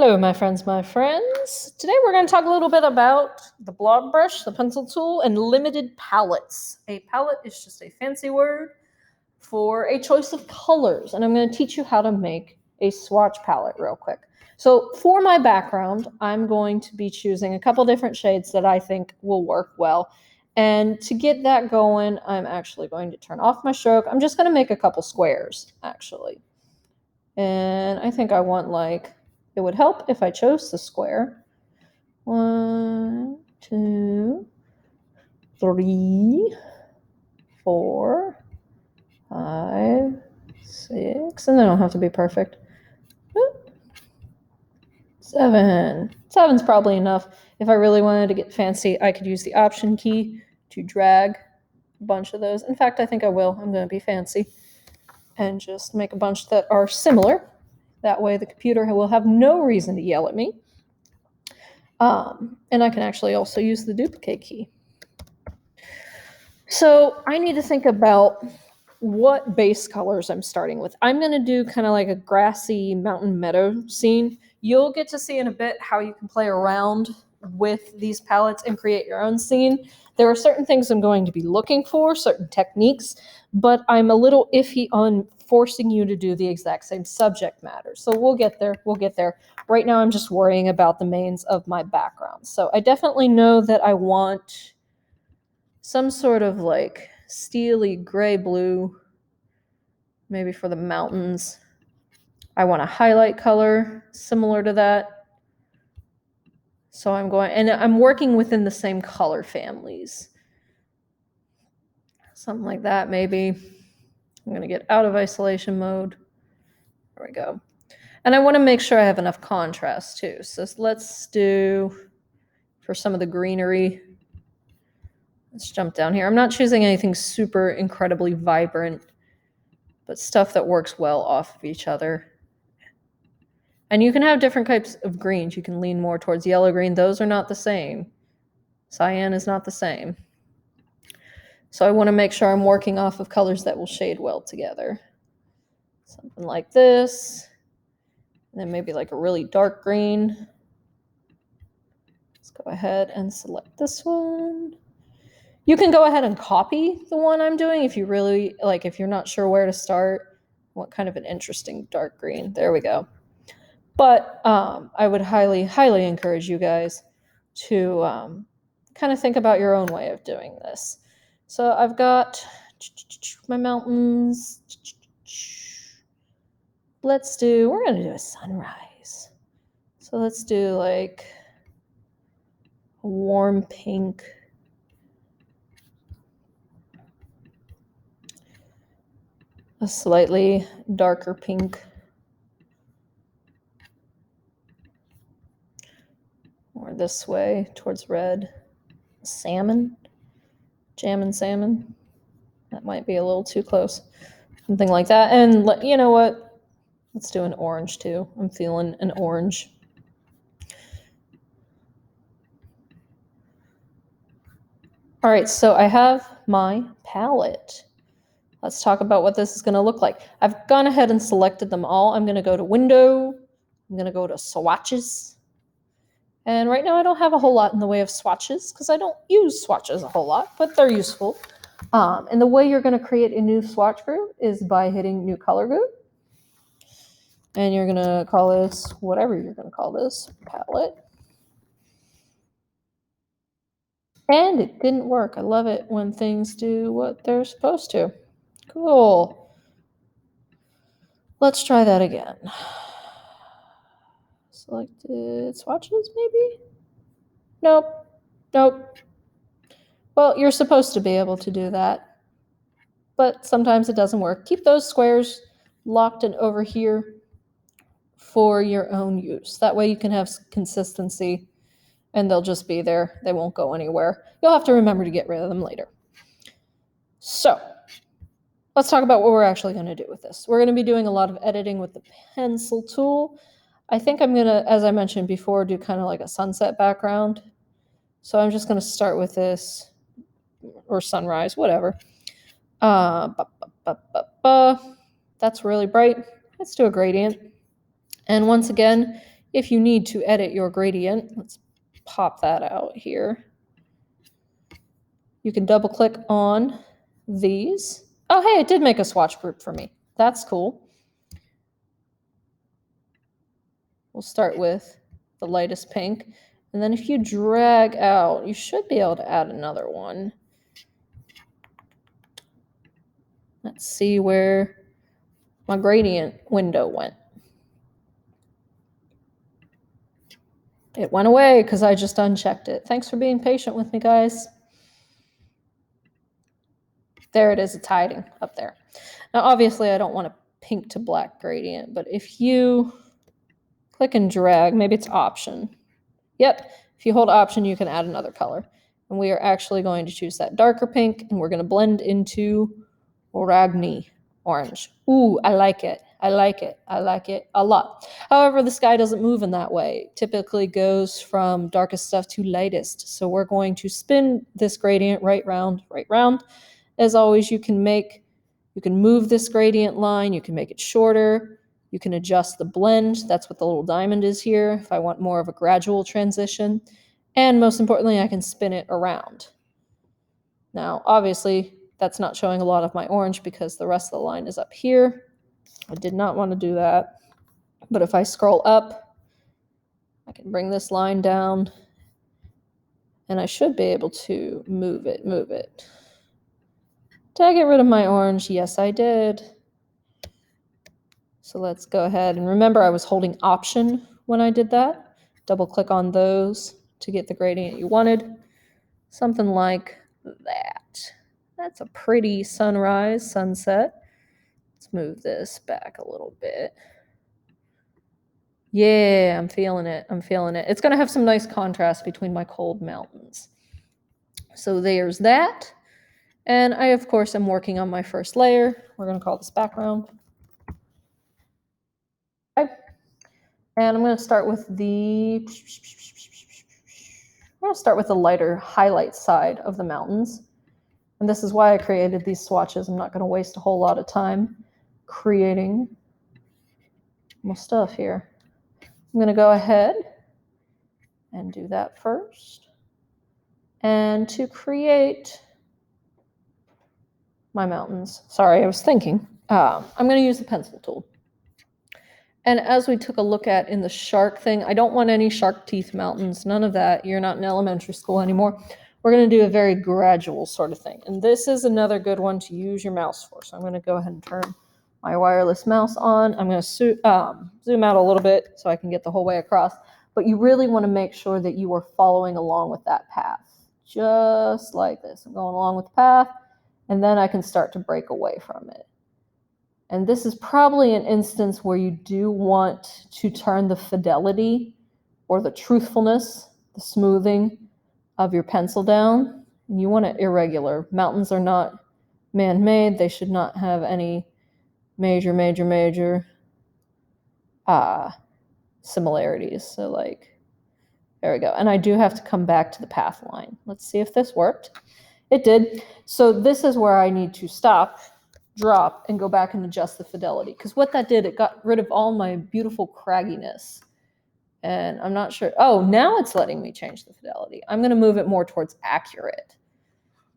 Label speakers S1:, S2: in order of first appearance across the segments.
S1: Hello, my friends, my friends. Today we're going to talk a little bit about the blob brush, the pencil tool, and limited palettes. A palette is just a fancy word for a choice of colors, and I'm going to teach you how to make a swatch palette real quick. So for my background, I'm going to be choosing a couple different shades that I think will work well. And to get that going, I'm actually going to turn off my stroke. I'm just going to make a couple squares, actually. And I think I want it would help if I chose the square. 1, 2, 3, 4, 5, 6, and they don't have to be perfect. 7. 7's probably enough. If I really wanted to get fancy, I could use the Option key to drag a bunch of those. In fact, I think I will. I'm going to be fancy and just make a bunch that are similar. That way the computer will have no reason to yell at me. And I can actually also use the duplicate key. So I need to think about what base colors I'm starting with. I'm going to do kind of like a grassy mountain meadow scene. You'll get to see in a bit how you can play around with these palettes and create your own scene. There are certain things I'm going to be looking for, certain techniques, but I'm a little iffy on forcing you to do the exact same subject matter. So we'll get there. We'll get there. Right now I'm just worrying about the mains of my background. So I definitely know that I want some sort of like steely gray blue, maybe for the mountains. I want a highlight color similar to that. So I'm working within the same color families. Something like that, maybe. I'm going to get out of isolation mode. There we go. And I want to make sure I have enough contrast too. So let's do, for some of the greenery, let's jump down here. I'm not choosing anything super incredibly vibrant, but stuff that works well off of each other. And you can have different types of greens. You can lean more towards yellow green. Those are not the same. Cyan is not the same. So I want to make sure I'm working off of colors that will shade well together. Something like this. And then maybe like a really dark green. Let's go ahead and select this one. You can go ahead and copy the one I'm doing if you really, if you're not sure where to start. What kind of an interesting dark green. There we go. But I would highly, highly encourage you guys to kind of think about your own way of doing this. So I've got my mountains. We're going to do a sunrise. So let's do like a warm pink. A slightly darker pink. Or this way towards red. Salmon. Jam and salmon. That might be a little too close. Something like that. And you know what? Let's do an orange too. I'm feeling an orange. All right, so I have my palette. Let's talk about what this is going to look like. I've gone ahead and selected them all. I'm going to go to Window. I'm going to go to Swatches. And right now I don't have a whole lot in the way of swatches because I don't use swatches a whole lot, but they're useful. And the way you're going to create a new swatch group is by hitting New Color Group. And you're going to call this, whatever you're going to call this, palette. And it didn't work. I love it when things do what they're supposed to. Cool. Let's try that again. Selected swatches, maybe? Nope. Well, you're supposed to be able to do that, but sometimes it doesn't work. Keep those squares locked and over here for your own use. That way you can have consistency and they'll just be there. They won't go anywhere. You'll have to remember to get rid of them later. So let's talk about what we're actually going to do with this. We're going to be doing a lot of editing with the pencil tool. I think I'm going to, as I mentioned before, do kind of like a sunset background. So I'm just going to start with this, or sunrise, whatever. That's really bright. Let's do a gradient. And once again, if you need to edit your gradient, let's pop that out here. You can double click on these. Oh, hey, it did make a swatch group for me. That's cool. We'll start with the lightest pink. And then if you drag out, you should be able to add another one. Let's see where my gradient window went. It went away because I just unchecked it. Thanks for being patient with me, guys. There it is. It's hiding up there. Now, obviously, I don't want a pink to black gradient, but if you click and drag, maybe it's option. Yep. If you hold option, you can add another color. And we are actually going to choose that darker pink, and we're going to blend into Oragni orange. Ooh, I like it. I like it. I like it a lot. However, the sky doesn't move in that way. It typically goes from darkest stuff to lightest. So we're going to spin this gradient right round, right round. As always, you can move this gradient line, you can make it shorter, you can adjust the blend. That's what the little diamond is here if I want more of a gradual transition. And most importantly, I can spin it around. Now, obviously, that's not showing a lot of my orange because the rest of the line is up here. I did not want to do that. But if I scroll up, I can bring this line down, and I should be able to move it. Did I get rid of my orange? Yes, I did. So let's go ahead. And remember, I was holding option when I did that. Double click on those to get the gradient you wanted. Something like that. That's a pretty sunrise, sunset. Let's move this back a little bit. Yeah, I'm feeling it. I'm feeling it. It's going to have some nice contrast between my cold mountains. So there's that. And I, of course, am working on my first layer. We're going to call this background. Okay. And I'm going to start with the lighter highlight side of the mountains. And this is why I created these swatches. I'm not going to waste a whole lot of time creating more stuff here. I'm going to go ahead and do that first. And to create my mountains, sorry, I was thinking, I'm going to use the pencil tool. And as we took a look at in the shark thing, I don't want any shark teeth mountains, none of that. You're not in elementary school anymore. We're going to do a very gradual sort of thing. And this is another good one to use your mouse for. So I'm going to go ahead and turn my wireless mouse on. I'm going to zoom out a little bit so I can get the whole way across. But you really want to make sure that you are following along with that path. Just like this. I'm going along with the path, and then I can start to break away from it. And this is probably an instance where you do want to turn the fidelity or the truthfulness, the smoothing of your pencil down. And you want it irregular. Mountains are not man-made. They should not have any major similarities. So like, there we go. And I do have to come back to the path line. Let's see if this worked. It did. So this is where I need to stop, drop, and go back and adjust the fidelity. Because what that did, it got rid of all my beautiful cragginess. And I'm not sure. Oh, now it's letting me change the fidelity. I'm going to move it more towards accurate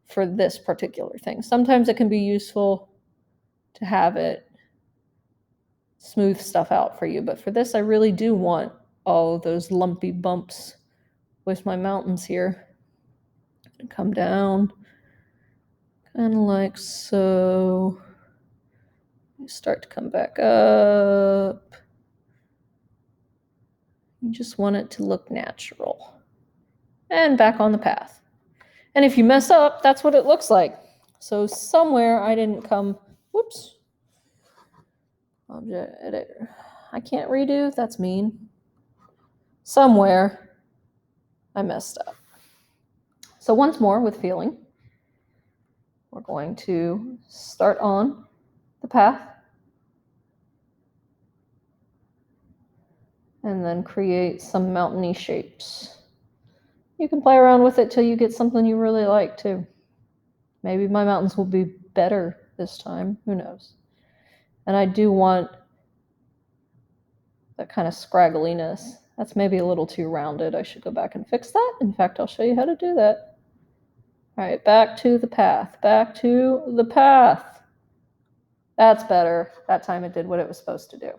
S1: for this particular thing. Sometimes it can be useful to have it smooth stuff out for you. But for this, I really do want all of those lumpy bumps with my mountains here. And come down, kind of like so. Start to come back up. You just want it to look natural. And back on the path. And if you mess up, that's what it looks like. So somewhere I didn't come, whoops. Object editor. I can't redo, that's mean. Somewhere I messed up. So once more with feeling, we're going to start on the path. And then create some mountainy shapes. You can play around with it till you get something you really like too. Maybe my mountains will be better this time, who knows. And I do want that kind of scraggliness That's maybe a little too rounded. I should go back and fix that. In fact, I'll show you how to do that. All right, back to the path. Back to the path. That's better. That time it did what it was supposed to do.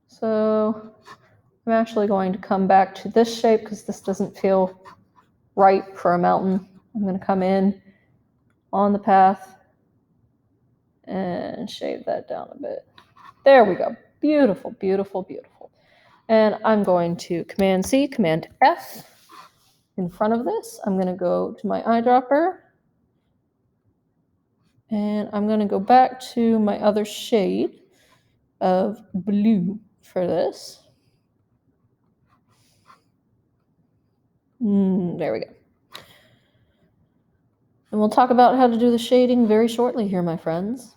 S1: So I'm actually going to come back to this shape because this doesn't feel right for a mountain. I'm going to come in on the path and shave that down a bit. There we go. Beautiful, beautiful, beautiful. And I'm going to Command C, Command F in front of this. I'm going to go to my eyedropper. And I'm going to go back to my other shade of blue for this. There we go. And we'll talk about how to do the shading very shortly here, my friends.